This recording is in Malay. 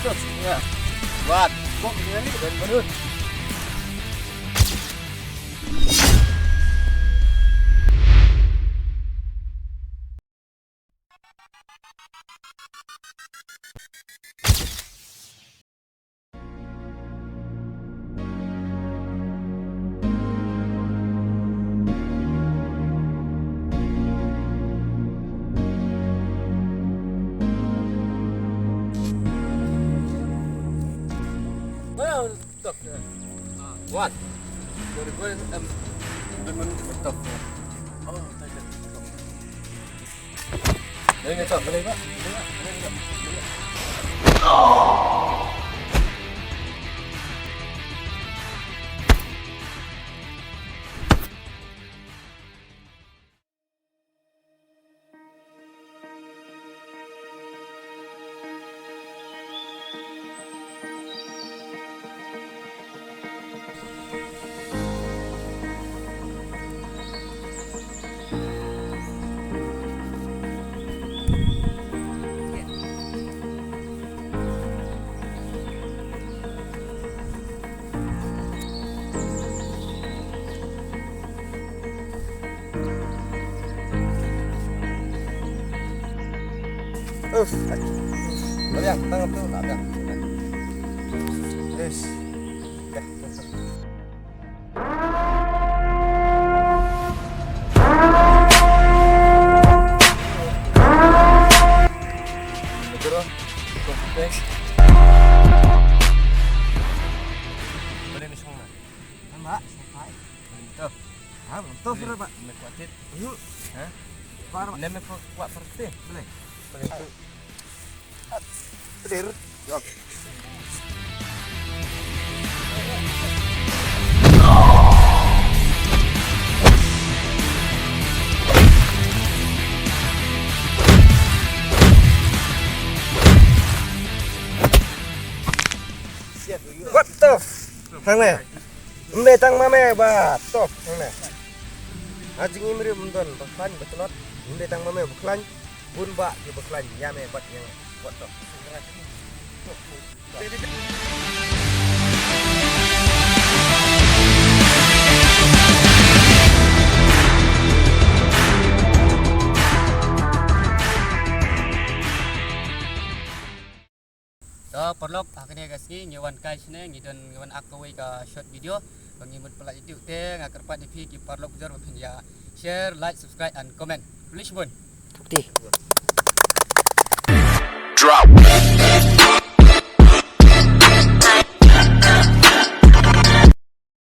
terus ya. Buat kok ini dan menurut. Stop. What? Boleh dan menuju stop. Oh, tidak. Boleh stop, boleh Pak? Boleh. Yang tangkap tuh ada. Yes. Dah. Betul. Kompleks. Boleh misal mana? Mbak, sampai. Tuh. Ah, belum tahu sudah, Pak. Nak kuatit. Yuk. Hah? Parah. Nama kuat perti. Boleh. Boleh tu. Clear. Yok. What the? Thằng này. Mbe tang mame ba. Top thằng này. Ajing imri mundon baklan betlot. Mbe tang mame baklan. Bun ba ke baklan yame bat yang what the? So perlok akhirnya kasi ngewan kai sini ngidon ngewan akawai ka short video pengimut pelak YouTube te ngakerpat di ki perlok jar ya share like subscribe and comment please bun Putih. Drop.